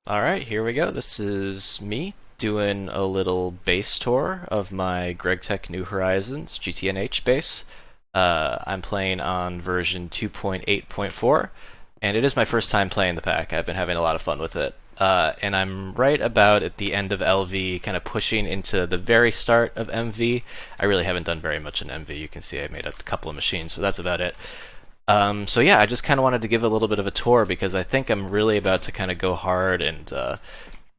Alright, here we go. This is me doing a little base tour of my Gregtech New Horizons GTNH base. I'm playing on version 2.8.4, and it is my first time playing the pack. I've been having a lot of fun with it. And I'm right about at the end of LV, kind of pushing into the very start of MV. I really haven't done very much in MV. You can see I made a couple of machines, so that's about it. So yeah, I just kind of wanted to give a little bit of a tour because I think I'm really about to kind of go hard and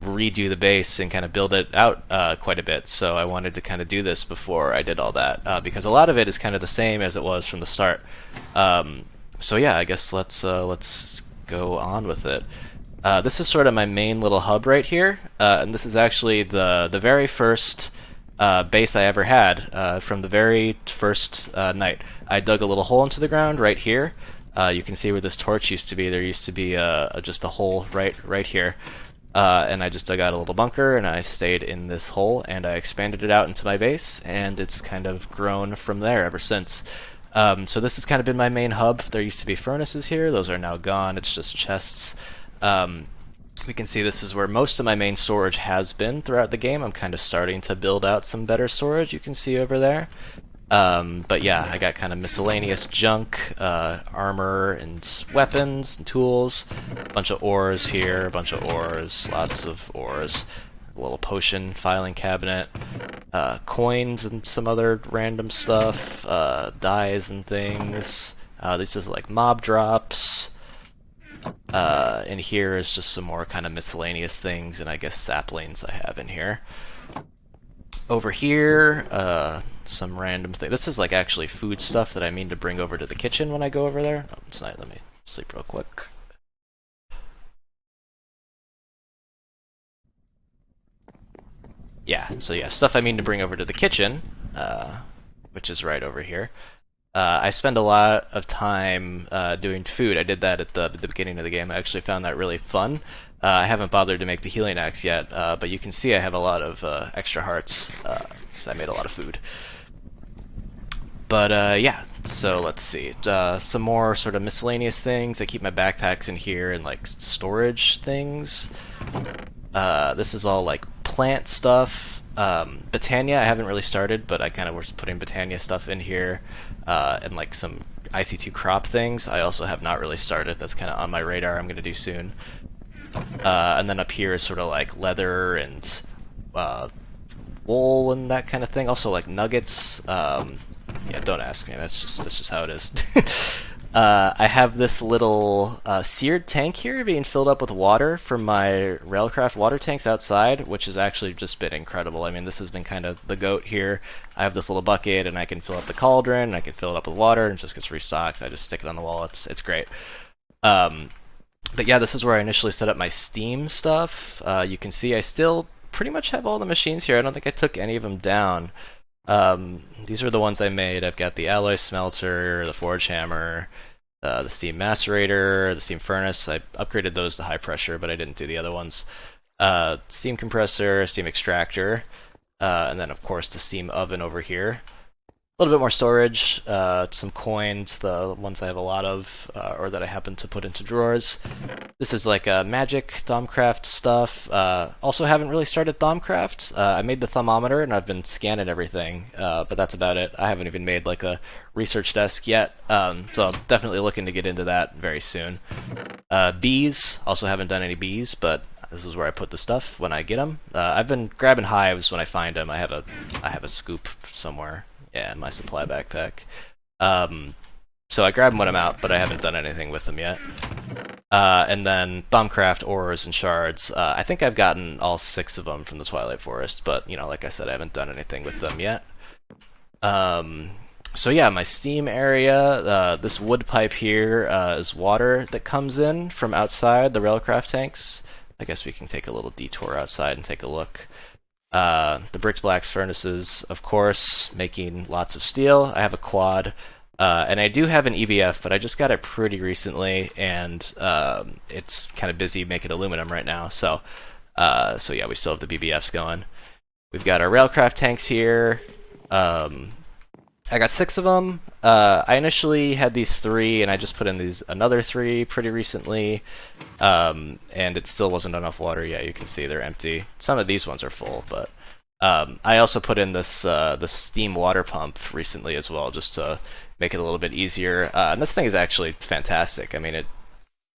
redo the base and kind of build it out quite a bit. So I wanted to kind of do this before I did all that because a lot of it is kind of the same as it was from the start. So yeah, I guess let's go on with it. This is sort of my main little hub right here, and this is actually the very first base I ever had from the very first night. I dug a little hole into the ground right here. You can see where this torch used to be. There used to be just a hole right here. And I just dug out a little bunker, and I stayed in this hole, and I expanded it out into my base, and it's kind of grown from there ever since. So this has kind of been my main hub. There used to be furnaces here. Those are now gone. It's just chests. We can see this is where most of my main storage has been throughout the game. I'm kind of starting to build out some better storage, you can see over there. But yeah, I got kind of miscellaneous junk, armor and weapons and tools, a bunch of ores here, a bunch of ores, lots of ores, a little potion filing cabinet, coins and some other random stuff, dyes and things. This is like mob drops. And here is just some more kind of miscellaneous things, and I guess saplings I have in here. Over here, some random thing. This is like actually food stuff that I mean to bring over to the kitchen when I go over there. Oh, tonight, let me sleep real quick. Yeah, so yeah, stuff I mean to bring over to the kitchen, which is right over here. I spend a lot of time doing food. I did that at the beginning of the game. I actually found that really fun. I haven't bothered to make the healing axe yet, but you can see I have a lot of extra hearts because I made a lot of food. But yeah, so let's see. Some more sort of miscellaneous things. I keep my backpacks in here and like storage things. This is all like plant stuff. Botania I haven't really started, but I kind of was putting Botania stuff in here. And like some IC2 crop things I also have not really started. That's kind of on my radar. I'm going to do soon. And then up here is sort of like leather and wool and that kind of thing. Also like nuggets. Yeah, don't ask me. That's just how it is. I have this little seared tank here being filled up with water from my Railcraft water tanks outside, which has actually just been incredible. I mean, this has been kind of the goat here. I have this little bucket, and I can fill up the cauldron, and I can fill it up with water, and it just gets restocked. I just stick it on the wall. It's great. But yeah, this is where I initially set up my Steam stuff. You can see I still pretty much have all the machines here. I don't think I took any of them down. These are the ones I made. I've got the alloy smelter, the forge hammer, the steam macerator, the steam furnace. I upgraded those to high pressure, but I didn't do the other ones. Steam compressor, steam extractor, and then of course the steam oven over here. A little bit more storage, some coins, the ones I have a lot of, or that I happen to put into drawers. This is like magic Thumbcraft stuff. Also haven't really started Thumbcraft. I made the thermometer and I've been scanning everything, but that's about it. I haven't even made like a research desk yet, so I'm definitely looking to get into that very soon. Bees, also haven't done any bees, but this is where I put the stuff when I get them. I've been grabbing hives when I find them. I have a scoop somewhere. Yeah, in my supply backpack. So I grab them when I'm out, but I haven't done anything with them yet. And then Thumbcraft ores and shards. I think I've gotten all 6 of them from the Twilight Forest, but you know, like I said, I haven't done anything with them yet. So yeah, my steam area. This wood pipe here is water that comes in from outside the Railcraft tanks. I guess we can take a little detour outside and take a look. The bricked black furnaces, of course, making lots of steel. I have a quad, and I do have an EBF, but I just got it pretty recently, and it's kind of busy making aluminum right now. So yeah, we still have the BBFs going. We've got our Railcraft tanks here. I got 6 of them. I initially had these 3, and I just put in these another 3 pretty recently, and it still wasn't enough water. Yeah, you can see they're empty. Some of these ones are full, but I also put in this steam water pump recently as well, just to make it a little bit easier. And this thing is actually fantastic. I mean, it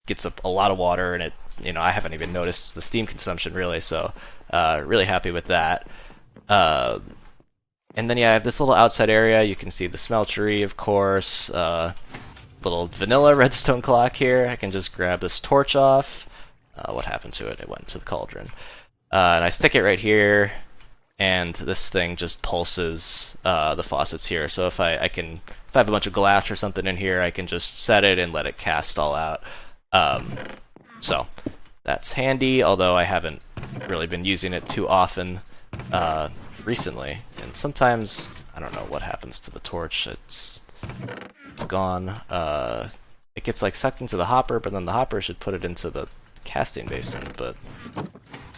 gets up a lot of water, and I haven't even noticed the steam consumption really. So really happy with that. And then yeah, I have this little outside area. You can see the smeltery, of course. Little vanilla redstone clock here. I can just grab this torch off. What happened to it? It went to the cauldron. And I stick it right here, and this thing just pulses the faucets here. So if I have a bunch of glass or something in here, I can just set it and let it cast all out. So that's handy, although I haven't really been using it too often recently. And sometimes, I don't know what happens to the torch. It's gone. It gets like sucked into the hopper, but then the hopper should put it into the casting basin, but it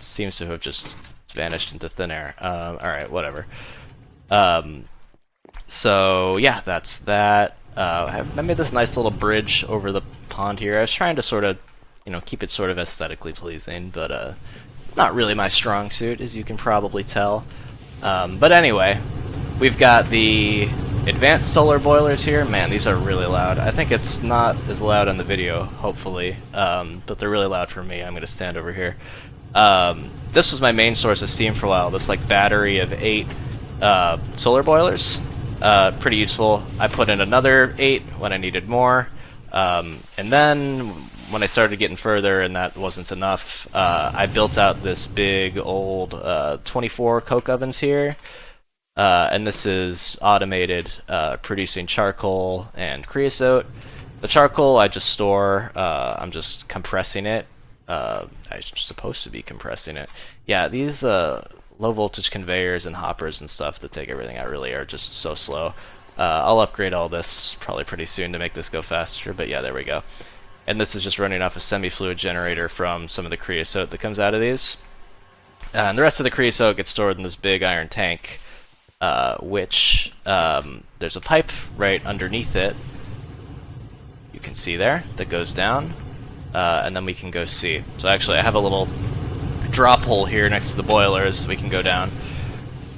seems to have just vanished into thin air. Alright, whatever. So yeah, that's that. I made this nice little bridge over the pond here. I was trying to sort of, keep it sort of aesthetically pleasing, but not really my strong suit, as you can probably tell. But anyway, we've got the advanced solar boilers here. Man, these are really loud. I think it's not as loud on the video, hopefully, but they're really loud for me. I'm going to stand over here. This was my main source of steam for a while, this like battery of 8 solar boilers. Pretty useful. I put in another 8 when I needed more, and then when I started getting further and that wasn't enough, I built out this big old 24 coke ovens here, and this is automated, producing charcoal and creosote. The charcoal I just store. I'm just compressing it. I'm supposed to be compressing it. Yeah, these low voltage conveyors and hoppers and stuff that take everything out really are just so slow. I'll upgrade all this probably pretty soon to make this go faster, but yeah, there we go. And this is just running off a semi-fluid generator from some of the creosote that comes out of these. And the rest of the creosote gets stored in this big iron tank, which there's a pipe right underneath it. You can see there that goes down, and then we can go see. So actually, I have a little drop hole here next to the boilers. We can go down,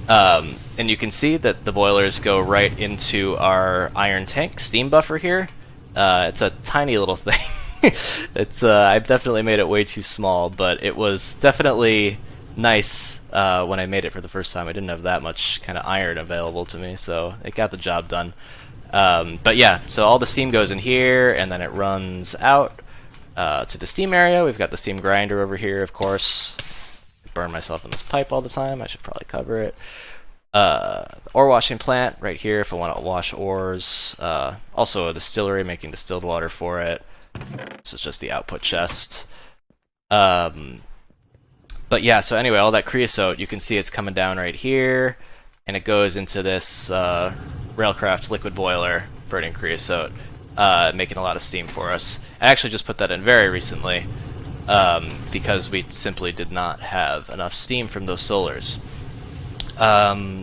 and you can see that the boilers go right into our iron tank steam buffer here. It's a tiny little thing. I've definitely made it way too small, but it was definitely nice when I made it for the first time. I didn't have that much kind of iron available to me, so it got the job done. But yeah, so all the steam goes in here, and then it runs out to the steam area. We've got the steam grinder over here, of course. I burn myself in this pipe all the time. I should probably cover it. Ore washing plant right here if I want to wash ores. Also a distillery making distilled water for it. This is just the output chest. But yeah, so anyway, all that creosote, you can see it's coming down right here, and it goes into this Railcraft liquid boiler, burning creosote, making a lot of steam for us. I actually just put that in very recently, because we simply did not have enough steam from those solars.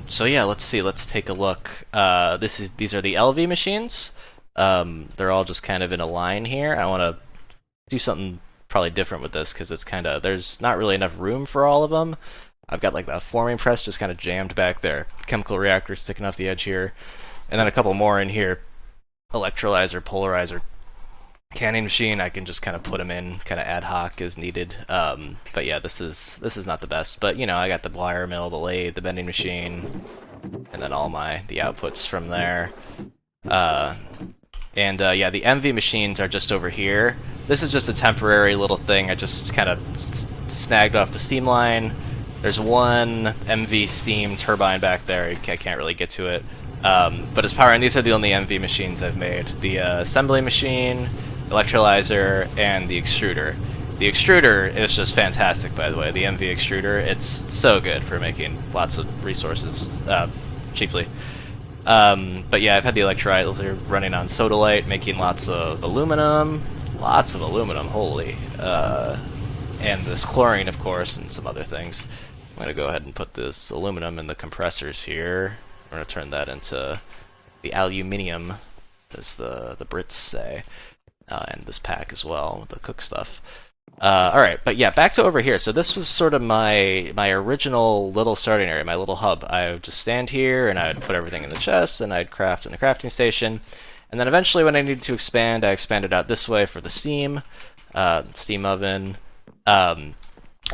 So yeah, let's see. Let's take a look. These are the LV machines. They're all just kind of in a line here. I want to do something probably different with this because it's there's not really enough room for all of them. I've got like that forming press just kind of jammed back there. Chemical reactor sticking off the edge here, and then a couple more in here. Electrolyzer, polarizer, canning machine. I can just kind of put them in kind of ad hoc as needed. But yeah, this is not the best. But I got the wire mill, the lathe, the bending machine, and then all the outputs from there. Yeah, the MV machines are just over here. This is just a temporary little thing. I just kind of snagged off the steam line. There's one MV steam turbine back there. I can't really get to it. But it's powering. These are the only MV machines I've made. The assembly machine, electrolyzer, and the extruder. The extruder is just fantastic, by the way. The MV extruder, it's so good for making lots of resources cheaply. But yeah, I've had the electrolyzer running on sodalite, making lots of aluminum. Lots of aluminum, holy. And this chlorine, of course, and some other things. I'm going to go ahead and put this aluminum in the compressors here. We're going to turn that into the aluminium, as the Brits say, and this pack as well, the cook stuff. Alright, but yeah, back to over here. So this was sort of my original little starting area, my little hub. I would just stand here, and I'd put everything in the chest, and I'd craft in the crafting station. And then eventually when I needed to expand, I expanded out this way for the steam oven. And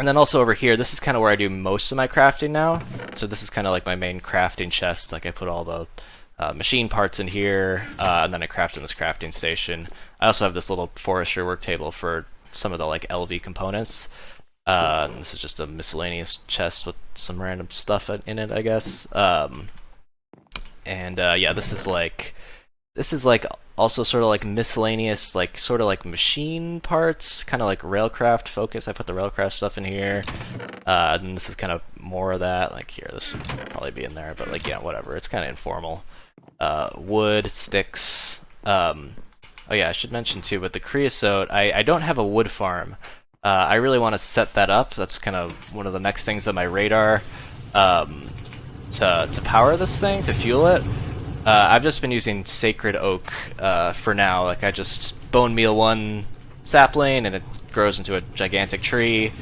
then also over here, this is kind of where I do most of my crafting now. So this is kind of like my main crafting chest. Like I put all the machine parts in here, and then I craft in this crafting station. I also have this little forestry work table for some of the like LV components. This is just a miscellaneous chest with some random stuff in it, I guess. Yeah, this is like also sort of like miscellaneous, like sort of like machine parts, kind of like railcraft focus. I put the railcraft stuff in here. And this is kind of more of that. Like here, this should probably be in there, but like yeah, whatever. It's kind of informal. Wood, sticks. Oh yeah, I should mention too, with the creosote, I don't have a wood farm. I really want to set that up. That's kind of one of the next things on my radar, to power this thing, to fuel it. I've just been using sacred oak for now. Like I just bone meal one sapling, and it grows into a gigantic tree.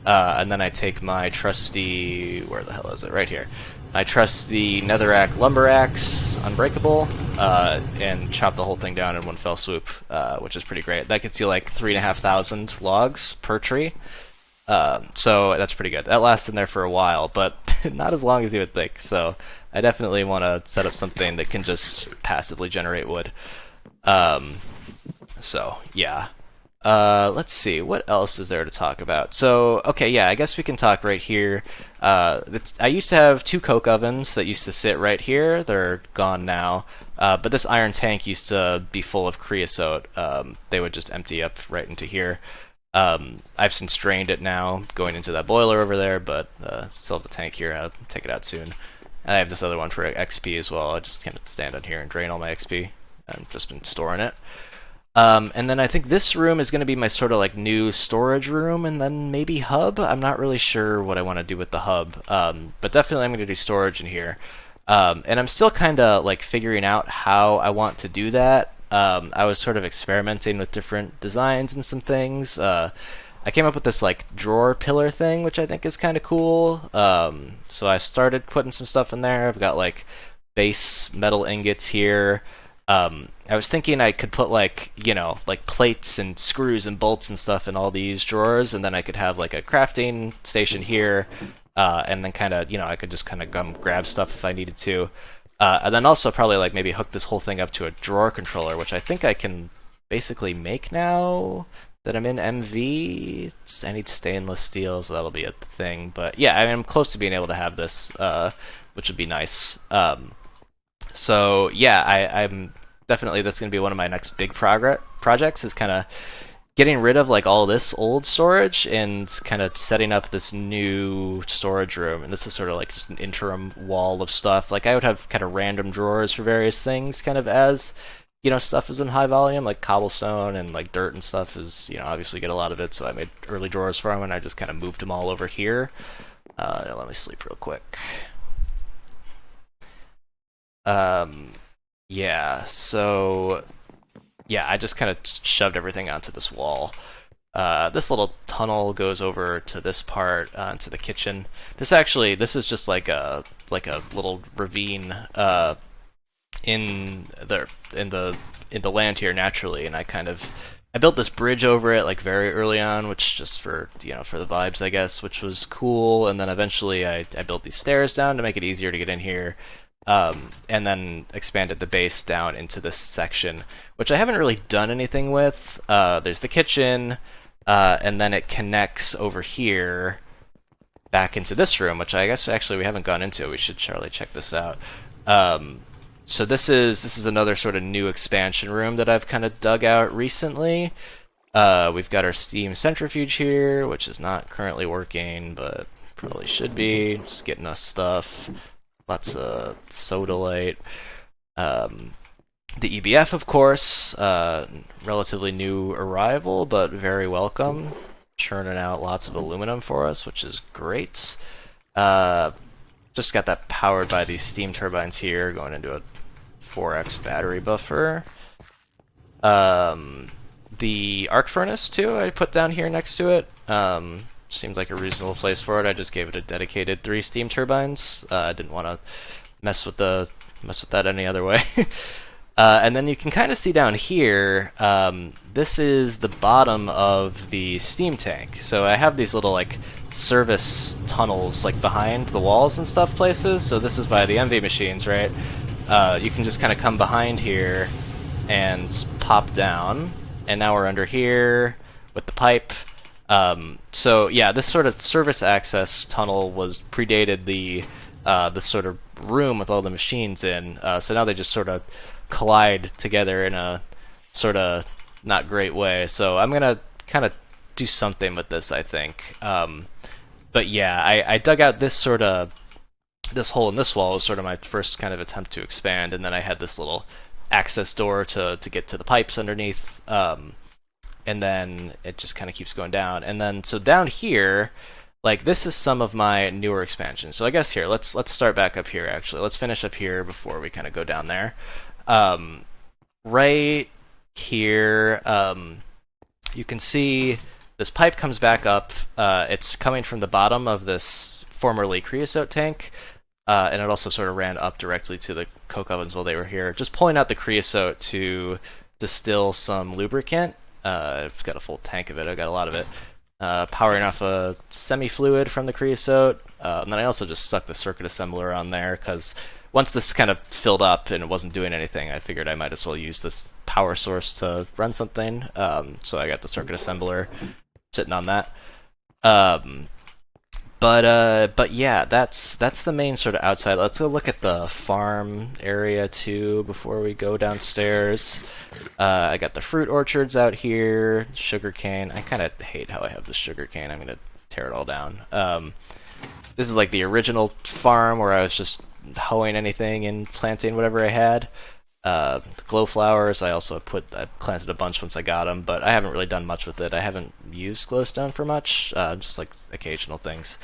And then I take my trusty, where the hell is it? Right here. I trusty netherrack lumber axe, unbreakable, and chop the whole thing down in one fell swoop, which is pretty great. That gets you like 3,500 logs per tree. So that's pretty good. That lasts in there for a while, but not as long as you would think. So I definitely want to set up something that can just passively generate wood. So yeah. Let's see, what else is there to talk about? So, okay, yeah, I guess we can talk right here. I used to have 2 coke ovens that used to sit right here. They're gone now. But this iron tank used to be full of creosote. They would just empty up right into here. I've since drained it now, going into that boiler over there, but still have the tank here. I'll take it out soon. And I have this other one for XP as well. I just kind of stand on here and drain all my XP. I've just been storing it. And then I think this room is going to be my sort of like new storage room, and then maybe hub. I'm not really sure what I want to do with the hub, but definitely I'm going to do storage in here. And I'm still kind of like figuring out how I want to do that. I was sort of experimenting with different designs and some things. I came up with this like drawer pillar thing, which I think is kind of cool. So I started putting some stuff in there. I've got like base metal ingots here. I was thinking I could put like, you know, like plates and screws and bolts and stuff in all these drawers, and then I could have like a crafting station here, and then kind of, you know, I could just kind of come grab stuff if I needed to. And then also probably like maybe hook this whole thing up to a drawer controller, which I think I can basically make now that I'm in MV. I need stainless steel, so that'll be a thing. But yeah, I mean, I'm close to being able to have this, which would be nice. So yeah, I'm definitely, that's going to be one of my next big projects, is kind of getting rid of like all this old storage and kind of setting up this new storage room. And this is sort of like just an interim wall of stuff. Like I would have kind of random drawers for various things, kind of as, you know, stuff is in high volume, like cobblestone and like dirt and stuff is, you know, obviously get a lot of it. So I made early drawers for them, and I just kind of moved them all over here. Let me sleep real quick. Yeah, so yeah, I just kind of shoved everything onto this wall. This little tunnel goes over to this part, into the kitchen. This is just like a little ravine in the land here naturally, and I built this bridge over it like very early on, which just for, you know, for the vibes, I guess, which was cool. And then eventually I built these stairs down to make it easier to get in here. And then expanded the base down into this section, which I haven't really done anything with. There's the kitchen, and then it connects over here back into this room, which I guess actually we haven't gone into. We should surely check this out. So this is another sort of new expansion room that I've kind of dug out recently. We've got our steam centrifuge here, which is not currently working, but probably should be. Just getting us stuff. Lots of soda light. The EBF, of course, relatively new arrival, but very welcome. Churning out lots of aluminum for us, which is great. Just got that powered by these steam turbines here, going into a 4x battery buffer. The arc furnace too, I put down here next to it. Seems like a reasonable place for it. I just gave it a dedicated 3 steam turbines. I didn't want to mess with that any other way. And then you can kind of see down here, this is the bottom of the steam tank. So I have these little like service tunnels like behind the walls and stuff places. So this is by the MV machines, right? You can just kind of come behind here and pop down. And now we're under here with the pipe. So yeah, this sort of service access tunnel was predated the sort of room with all the machines in. So now they just sort of collide together in a sort of not great way. So I'm gonna kind of do something with this, I think. But yeah, I dug out this sort of this hole in this wall was sort of my first kind of attempt to expand, and then I had this little access door to get to the pipes underneath. And then it just kind of keeps going down. And then, so down here, like, this is some of my newer expansions. So I guess here, let's start back up here, actually. Let's finish up here before we kind of go down there. Right here, you can see this pipe comes back up. It's coming from the bottom of this formerly creosote tank. And it also sort of ran up directly to the coke ovens while they were here. Just pulling out the creosote to distill some lubricant. I've got a full tank of it. I've got a lot of it. Powering off a semi-fluid from the creosote. And then I also just stuck the circuit assembler on there, because once this kind of filled up and it wasn't doing anything, I figured I might as well use this power source to run something. So I got the circuit assembler sitting on that. But yeah, that's the main sort of outside. Let's go look at the farm area too before we go downstairs. I got the fruit orchards out here, sugarcane. I kind of hate how I have the sugarcane. I'm gonna tear it all down. This is like the original farm where I was just hoeing anything and planting whatever I had. The glow flowers, I planted a bunch once I got them, but I haven't really done much with it. I haven't used glowstone for much, just like occasional things.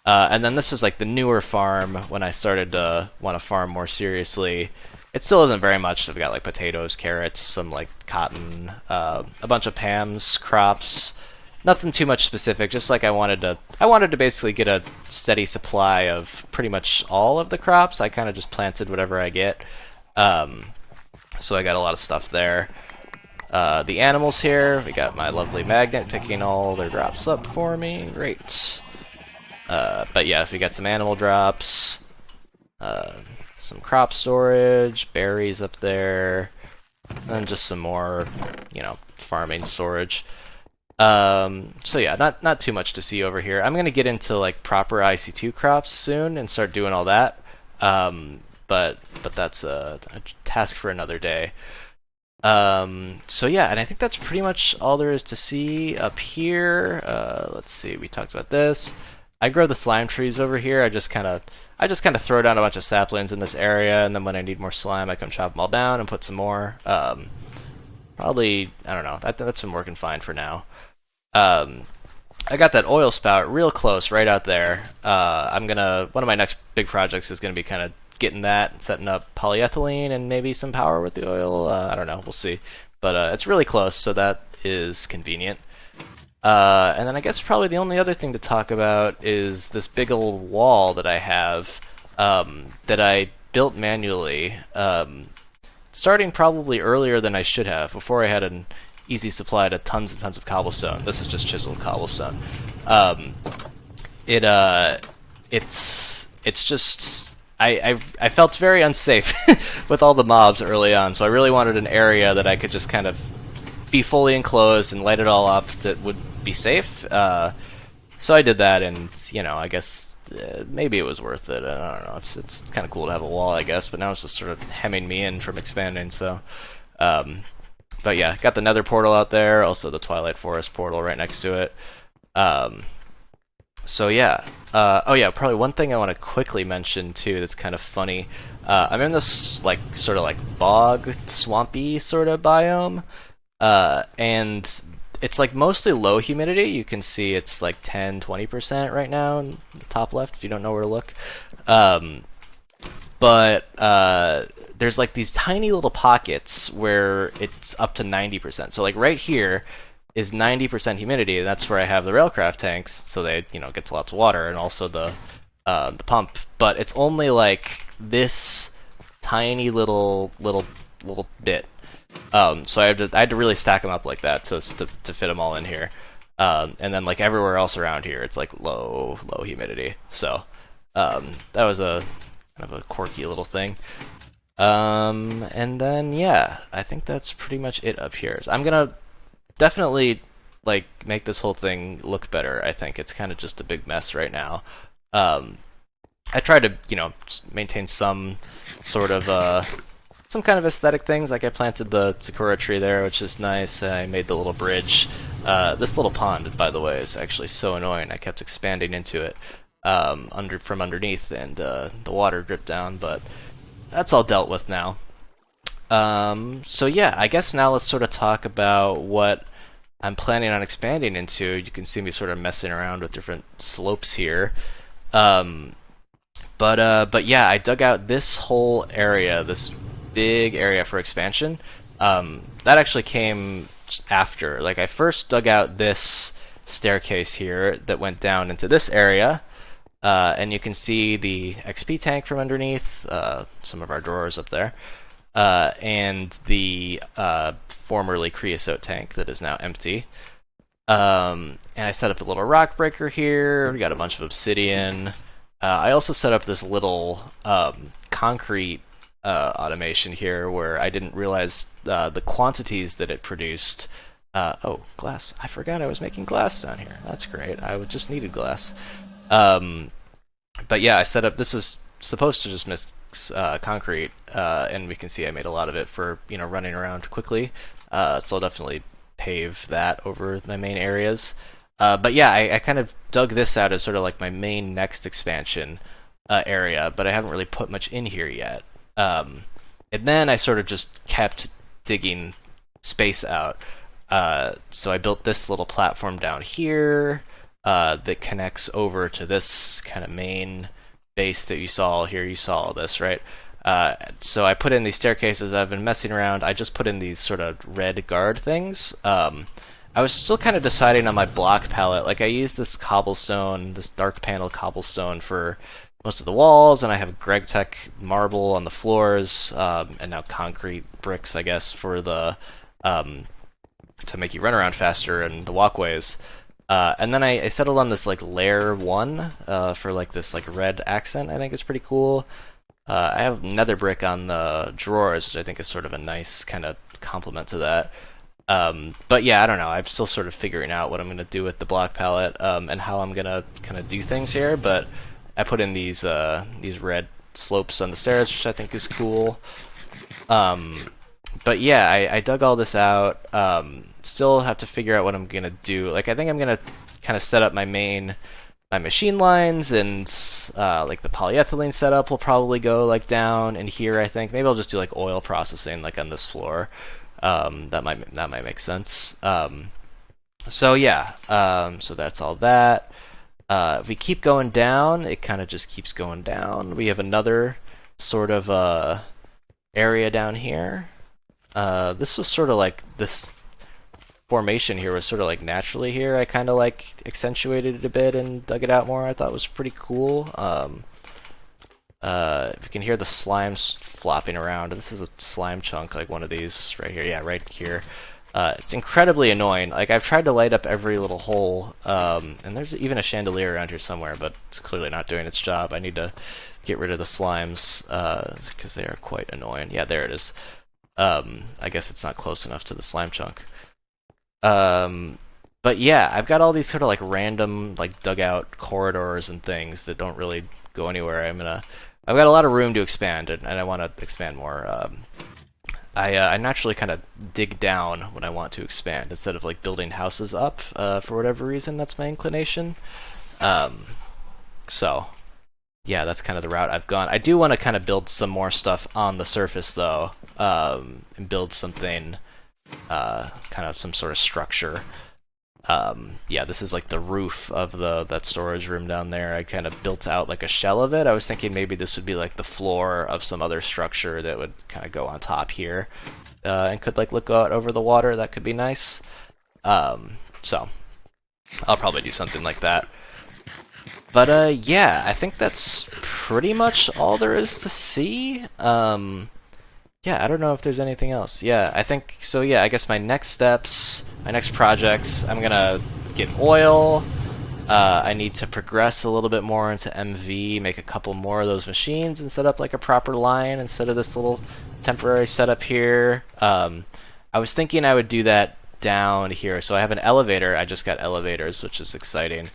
And then this is like the newer farm when I started to want to farm more seriously. It still isn't very much. I've got like potatoes, carrots, some like cotton, a bunch of Pam's crops. Nothing too much specific, just like I wanted to basically get a steady supply of pretty much all of the crops. I kind of just planted whatever I get. So I got a lot of stuff there. The animals here, we got my lovely magnet picking all their drops up for me. Great. But yeah, we got some animal drops, some crop storage, berries up there, and just some more, farming storage. So yeah, not too much to see over here. I'm gonna get into like proper IC2 crops soon and start doing all that. But that's a task for another day. So yeah, and I think that's pretty much all there is to see up here. Let's see, we talked about this. I grow the slime trees over here. I just kind of throw down a bunch of saplings in this area, and then when I need more slime, I come chop them all down and put some more. Probably, I don't know. That's been working fine for now. I got that oil spout real close, right out there. One of my next big projects is gonna be kind of getting that, setting up polyethylene and maybe some power with the oil. I don't know, we'll see. But it's really close, so that is convenient. And then I guess probably the only other thing to talk about is this big old wall that I have that I built manually, starting probably earlier than I should have, before I had an easy supply to tons and tons of cobblestone. This is just chiseled cobblestone. It's just I felt very unsafe with all the mobs early on, so I really wanted an area that I could just kind of be fully enclosed and light it all up that would be safe. So I did that, and I guess maybe it was worth it. I don't know. It's kind of cool to have a wall, I guess, but now it's just sort of hemming me in from expanding. So, but yeah, got the Nether portal out there, also the Twilight Forest portal right next to it. So yeah. Oh yeah, probably one thing I want to quickly mention too that's kind of funny. I'm in this sort of bog, swampy sort of biome, and it's mostly low humidity. You can see it's 10-20% right now in the top left if you don't know where to look. but there's like these tiny little pockets where it's up to 90%. So like right here is 90% humidity, and that's where I have the railcraft tanks, so they get lots of water, and also the pump. But it's only like this tiny little bit. So I had to really stack them up like that to fit them all in here. And then like everywhere else around here, it's like low humidity. So that was a kind of a quirky little thing. And then yeah, I think that's pretty much it up here. So I'm gonna definitely like make this whole thing look better. I think it's kind of just a big mess right now. I try to just maintain some sort of some kind of aesthetic things. Like I planted the sakura tree there, which is nice. I made the little bridge. This little pond, by the way, is actually so annoying. I kept expanding into it from underneath, and the water dripped down, but that's all dealt with now. So yeah, I guess now let's sort of talk about what I'm planning on expanding into. You can see me sort of messing around with different slopes here. But yeah, I dug out this whole area, this big area for expansion. That actually came after. Like I first dug out this staircase here that went down into this area, and you can see the XP tank from underneath, some of our drawers up there, and the formerly creosote tank that is now empty. And I set up a little rock breaker here. We got a bunch of obsidian. I also set up this little concrete automation here where I didn't realize the quantities that it produced. Oh, glass. I forgot I was making glass down here. That's great. I just needed glass. But yeah, I set up, this is supposed to just mix concrete, and we can see I made a lot of it for running around quickly. So I'll definitely pave that over my main areas. But yeah, I kind of dug this out as sort of like my main next expansion area, but I haven't really put much in here yet. And then I sort of just kept digging space out. So I built this little platform down here that connects over to this kind of main base that you saw here. You saw all this, right? So I put in these staircases. I've been messing around. I just put in these sort of red guard things. I was still kind of deciding on my block palette. Like I used this cobblestone, this dark panel cobblestone for most of the walls, and I have Gregtech marble on the floors, and now concrete bricks, I guess, for the to make you run around faster and the walkways. And then I settled on this like layer 1 for like this like red accent. I think is pretty cool. I have nether brick on the drawers, which I think is sort of a nice kind of complement to that. But yeah, I don't know. I'm still sort of figuring out what I'm going to do with the block palette and how I'm going to kind of do things here. But I put in these red slopes on the stairs, which I think is cool. But yeah, I dug all this out. Still have to figure out what I'm going to do. Like I think I'm going to kind of set up my machine lines, and like the polyethylene setup will probably go like down in here. I think maybe I'll just do like oil processing like on this floor. That might make sense. So yeah, so that's all that. If we keep going down, it kind of just keeps going down. We have another sort of area down here. This was sort of like this formation here was sort of like naturally here. I kind of like accentuated it a bit and dug it out more. I thought it was pretty cool. If you can hear the slimes flopping around, this is a slime chunk, like one of these right here. Yeah, right here. It's incredibly annoying. Like I've tried to light up every little hole, and there's even a chandelier around here somewhere, but it's clearly not doing its job. I need to get rid of the slimes because they are quite annoying. Yeah, there it is. I guess it's not close enough to the slime chunk. But yeah, I've got all these sort of like random like dugout corridors and things that don't really go anywhere. I've got a lot of room to expand, and I want to expand more. I naturally kind of dig down when I want to expand instead of like building houses up. For whatever reason, that's my inclination. So yeah, that's kind of the route I've gone. I do want to kind of build some more stuff on the surface though, and build something, kind of some sort of structure. Yeah, this is like the roof of that storage room down there. I kind of built out like a shell of it. I was thinking maybe this would be like the floor of some other structure that would kind of go on top here, and could like look out over the water. That could be nice. So I'll probably do something like that. But yeah, I think that's pretty much all there is to see. Yeah, I don't know if there's anything else. Yeah, I think so. Yeah, I guess my next steps, my next projects, I'm gonna get oil. I need to progress a little bit more into MV, make a couple more of those machines, and set up like a proper line instead of this little temporary setup here. I was thinking I would do that down here. So I have an elevator. I just got elevators, which is exciting.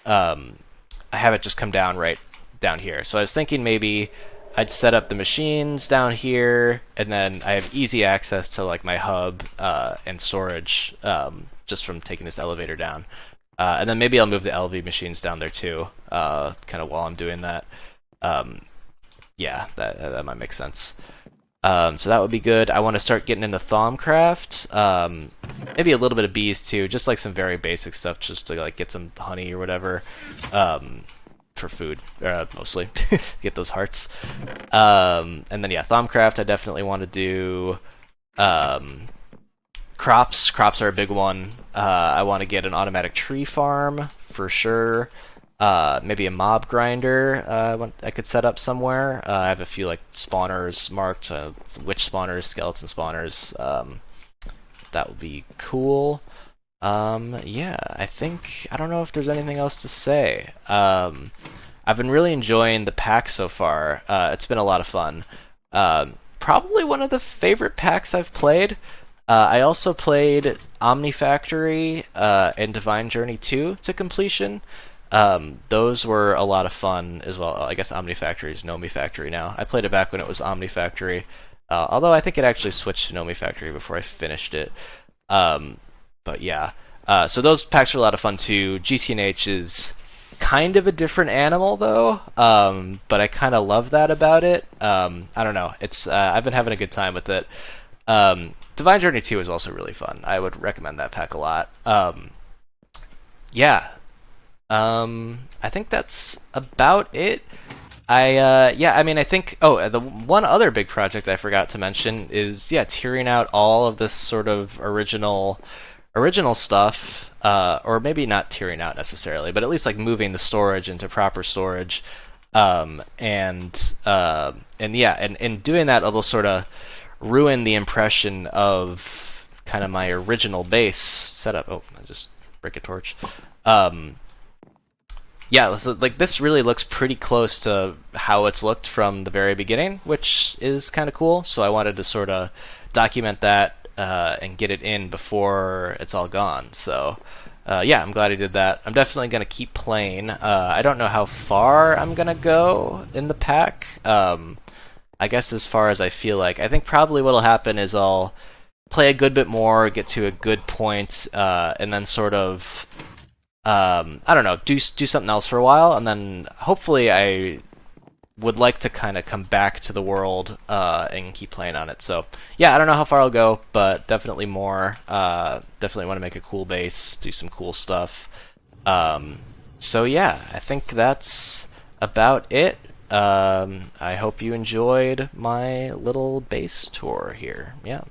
I have it just come down right down here. So I was thinking maybe I'd set up the machines down here, and then I have easy access to like my hub and storage just from taking this elevator down. And then maybe I'll move the LV machines down there too, kind of while I'm doing that. Yeah, that might make sense. So that would be good. I want to start getting into Thaumcraft. Maybe a little bit of bees too, just like some very basic stuff, just to like get some honey or whatever. For food, mostly. Get those hearts. And then yeah, Thaumcraft, I definitely want to do. Crops. Crops are a big one. I want to get an automatic tree farm, for sure. Maybe a mob grinder I could set up somewhere. I have a few like spawners marked, witch spawners, skeleton spawners. That would be cool. Yeah, I don't know if there's anything else to say. I've been really enjoying the pack so far. It's been a lot of fun. Probably one of the favorite packs I've played. I also played Omnifactory and Divine Journey 2 to completion. Those were a lot of fun as well. I guess Omnifactory is Nomi Factory now. I played it back when it was Omnifactory, although I think it actually switched to Nomi Factory before I finished it. But yeah, so those packs are a lot of fun too. GTNH is kind of a different animal though, but I kind of love that about it. I don't know. It's I've been having a good time with it. Divine Journey 2 is also really fun. I would recommend that pack a lot. Yeah. I think that's about it. Yeah, I mean, I think, the one other big project I forgot to mention is, yeah, tearing out all of this sort of original stuff, or maybe not tearing out necessarily, but at least like moving the storage into proper storage, and yeah, and doing that, it'll sort of ruin the impression of kind of my original base setup. Oh, I just break a torch. Yeah, so, like, this really looks pretty close to how it's looked from the very beginning, which is kind of cool. So I wanted to sort of document that and get it in before it's all gone. So yeah, I'm glad I did that. I'm definitely going to keep playing. I don't know how far I'm going to go in the pack. I guess as far as I feel like. I think probably what'll happen is I'll play a good bit more, get to a good point, and then sort of... I don't know, do something else for a while, and then hopefully I would like to kind of come back to the world and keep playing on it. So yeah, I don't know how far I'll go, but definitely more. Definitely want to make a cool base, do some cool stuff. So yeah, I think that's about it. I hope you enjoyed my little base tour here. Yeah.